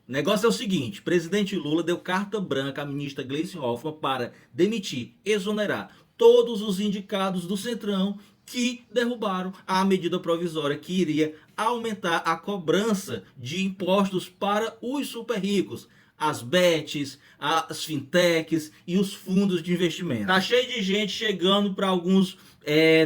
O negócio é o seguinte, presidente Lula deu carta branca à ministra Gleisi Hoffmann para demitir, exonerar todos os indicados do Centrão que derrubaram a medida provisória que iria aumentar a cobrança de impostos para os super ricos, as bets, as fintechs e os fundos de investimento. Tá cheio de gente chegando para alguns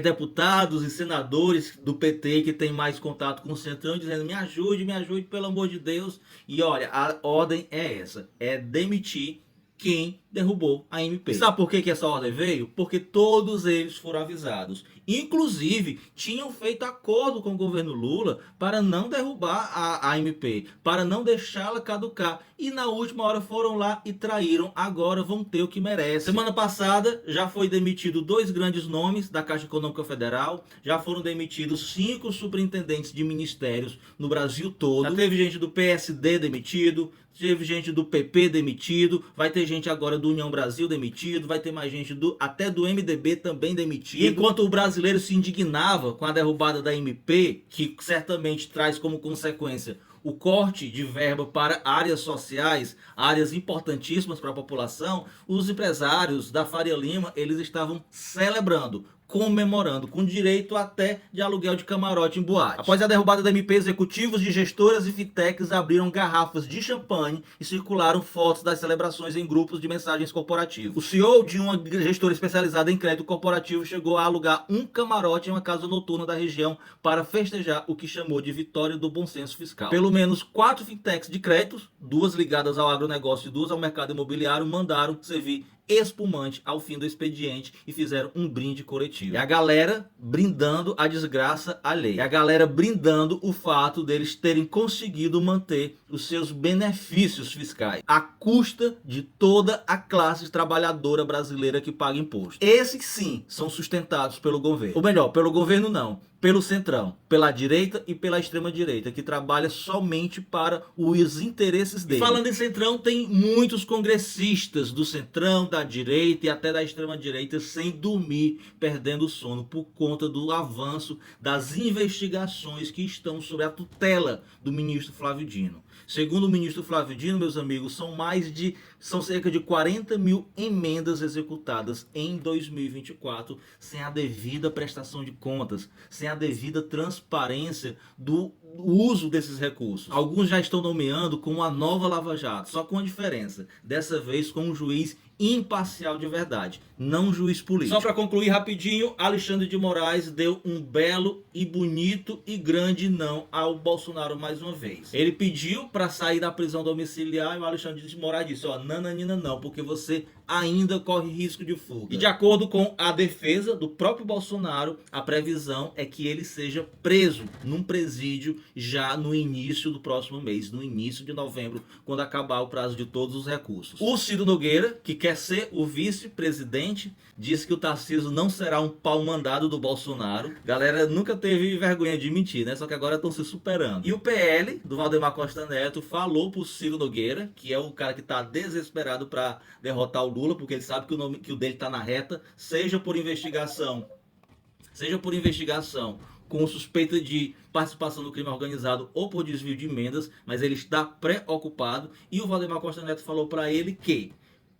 deputados e senadores do PT que tem mais contato com o Centrão, dizendo me ajude, pelo amor de Deus. E olha, a ordem é essa, é demitir quem derrubou a MP. Sabe por que essa ordem veio? Porque todos eles foram avisados. Inclusive, tinham feito acordo com o governo Lula para não derrubar a MP, para não deixá-la caducar. E na última hora foram lá e traíram. Agora vão ter o que merece. Semana passada já foi demitido 2 grandes nomes da Caixa Econômica Federal. Já foram demitidos 5 superintendentes de ministérios no Brasil todo. Já teve gente do PSD demitido. Teve gente do PP demitido, vai ter gente agora do União Brasil demitido, vai ter mais gente até do MDB também demitido. E enquanto o brasileiro se indignava com a derrubada da MP, que certamente traz como consequência o corte de verba para áreas sociais, áreas importantíssimas para a população, os empresários da Faria Lima, eles estavam celebrando, comemorando, com direito até de aluguel de camarote em boate. Após a derrubada da MP, executivos de gestoras e fintechs abriram garrafas de champanhe e circularam fotos das celebrações em grupos de mensagens corporativas. O CEO de uma gestora especializada em crédito corporativo chegou a alugar um camarote em uma casa noturna da região para festejar o que chamou de vitória do bom senso fiscal. Pelo menos 4 fintechs de créditos, 2 ligadas ao agronegócio e 2 ao mercado imobiliário, mandaram servir espumante ao fim do expediente e fizeram um brinde coletivo. E a galera brindando a desgraça alheia. E a galera brindando o fato deles terem conseguido manter os seus benefícios fiscais à custa de toda a classe trabalhadora brasileira que paga imposto. Esses sim são sustentados pelo governo. Ou melhor, pelo governo não, pelo Centrão, pela direita e pela extrema direita, que trabalha somente para os interesses dele. E falando em Centrão, tem muitos congressistas do Centrão, da direita e até da extrema direita sem dormir, perdendo o sono por conta do avanço das investigações que estão sob a tutela do ministro Flávio Dino. Segundo o ministro Flávio Dino, meus amigos, são cerca de 40 mil emendas executadas em 2024 sem a devida prestação de contas, sem a devida transparência do uso desses recursos. Alguns já estão nomeando como a nova Lava Jato, só com uma diferença, dessa vez com um juiz imparcial de verdade, não um juiz político. Só para concluir rapidinho, Alexandre de Moraes deu um belo e bonito e grande não ao Bolsonaro mais uma vez. Ele pediu para sair da prisão domiciliar e o Alexandre de Moraes disse, ó, nananina não, porque você ainda corre risco de fuga. E de acordo com a defesa do próprio Bolsonaro, a previsão é que ele seja preso num presídio já no início do próximo mês, no início de novembro, quando acabar o prazo de todos os recursos. O Ciro Nogueira, que quer ser o vice-presidente, disse que o Tarcísio não será um pau mandado do Bolsonaro. Galera nunca teve vergonha de mentir, né? Só que agora estão se superando. E o PL, do Valdemar Costa Neto, falou pro Ciro Nogueira, que é o cara que tá desesperado para derrotar o Lula, porque ele sabe que o dele tá na reta, seja por investigação com suspeita de participação no crime organizado ou por desvio de emendas, mas ele está preocupado. E o Valdemar Costa Neto falou para ele que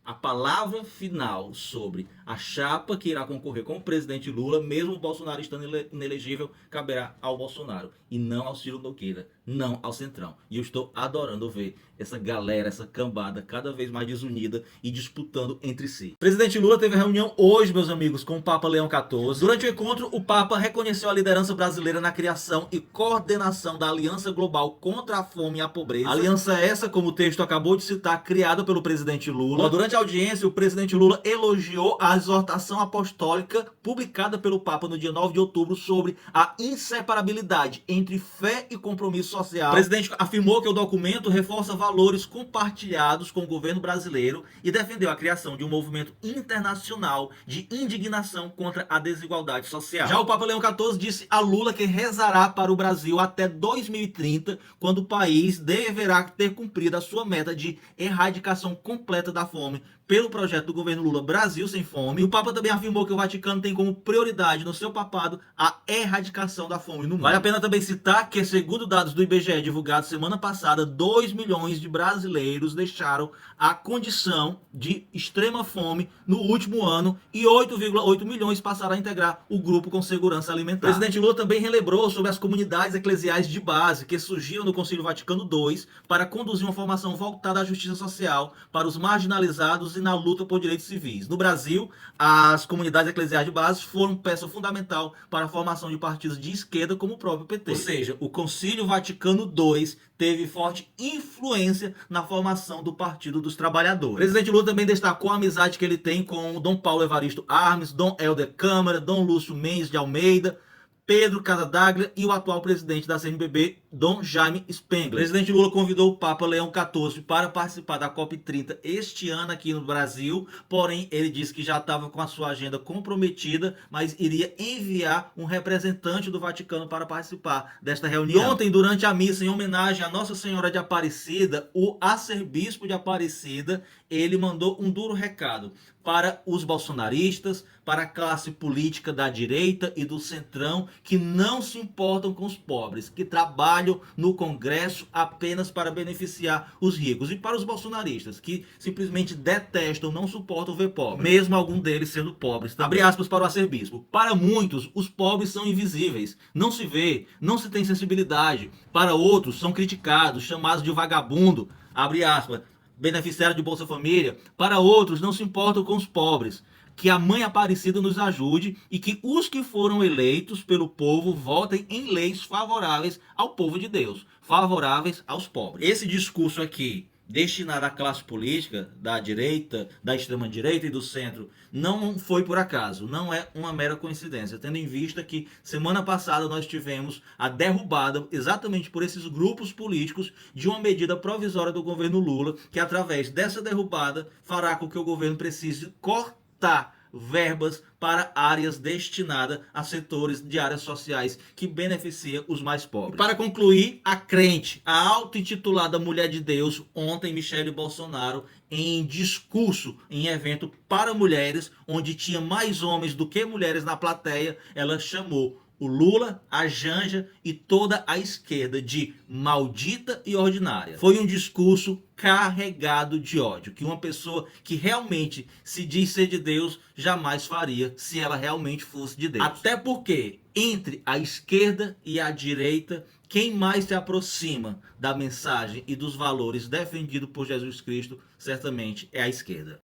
a palavra final sobre a chapa que irá concorrer com o presidente Lula, mesmo o Bolsonaro estando inelegível, caberá ao Bolsonaro e não ao Ciro Nogueira, não ao Centrão. E eu estou adorando ver essa galera, essa cambada cada vez mais desunida e disputando entre si. O presidente Lula teve reunião hoje, meus amigos, com o Papa Leão XIV. Durante o encontro, o Papa reconheceu a liderança brasileira na criação e coordenação da Aliança Global contra a Fome e a Pobreza. Aliança essa, como o texto acabou de citar, criada pelo presidente Lula. Durante a audiência, o presidente Lula elogiou a exortação apostólica publicada pelo Papa no dia 9 de outubro sobre a inseparabilidade entre fé e compromisso social. O presidente afirmou que o documento reforça valores compartilhados com o governo brasileiro e defendeu a criação de um movimento internacional de indignação contra a desigualdade social. Já o Papa Leão XIV disse a Lula que rezará para o Brasil até 2030, quando o país deverá ter cumprido a sua meta de erradicação completa da fome pelo projeto do governo Lula Brasil Sem Fome. E o Papa também afirmou que o Vaticano tem como prioridade no seu papado a erradicação da fome no mundo. Vale a pena também citar que, segundo dados do IBGE divulgado semana passada, 2 milhões de brasileiros deixaram a condição de extrema fome no último ano e 8,8 milhões passaram a integrar o grupo com segurança alimentar. O presidente Lula também relembrou sobre as comunidades eclesiais de base que surgiram no Concílio Vaticano II para conduzir uma formação voltada à justiça social para os marginalizados e na luta por direitos civis. No Brasil, as comunidades eclesiais de base foram peça fundamental para a formação de partidos de esquerda como o próprio PT. Ou seja, o Concílio Vaticano II teve forte influência na formação do Partido dos Trabalhadores. O presidente Lula também destacou a amizade que ele tem com o Dom Paulo Evaristo Armes, Dom Helder Câmara, Dom Lúcio Mendes de Almeida, Pedro Casadaglia e o atual presidente da CNBB, Dom Jaime Spengler. O presidente Lula convidou o Papa Leão XIV para participar da COP30 este ano aqui no Brasil, porém ele disse que já estava com a sua agenda comprometida, mas iria enviar um representante do Vaticano para participar desta reunião. E ontem, durante a missa em homenagem a Nossa Senhora de Aparecida, o arcebispo de Aparecida, ele mandou um duro recado para os bolsonaristas, para a classe política da direita e do centrão que não se importam com os pobres, que trabalham no Congresso apenas para beneficiar os ricos. E para os bolsonaristas, que simplesmente detestam, não suportam ver pobre, mesmo algum deles sendo pobres. Abre aspas para o arcebispo. Para muitos, os pobres são invisíveis, não se vê, não se tem sensibilidade. Para outros, são criticados, chamados de vagabundo. Abre aspas. Beneficiário de Bolsa Família. Para outros, não se importam com os pobres. Que a Mãe Aparecida nos ajude e que os que foram eleitos pelo povo votem em leis favoráveis ao povo de Deus, favoráveis aos pobres. Esse discurso aqui, destinado à classe política da direita, da extrema-direita e do centro, não foi por acaso, não é uma mera coincidência, tendo em vista que semana passada nós tivemos a derrubada, exatamente por esses grupos políticos, de uma medida provisória do governo Lula, que através dessa derrubada fará com que o governo precise cortar verbas para áreas destinadas a setores de áreas sociais que beneficiam os mais pobres. Para concluir, a crente, a auto-intitulada Mulher de Deus, ontem Michele Bolsonaro, em discurso, em evento para mulheres, onde tinha mais homens do que mulheres na plateia, ela chamou o Lula, a Janja e toda a esquerda de maldita e ordinária. Foi um discurso carregado de ódio, que uma pessoa que realmente se diz ser de Deus jamais faria se ela realmente fosse de Deus. Até porque entre a esquerda e a direita, quem mais se aproxima da mensagem e dos valores defendidos por Jesus Cristo certamente é a esquerda.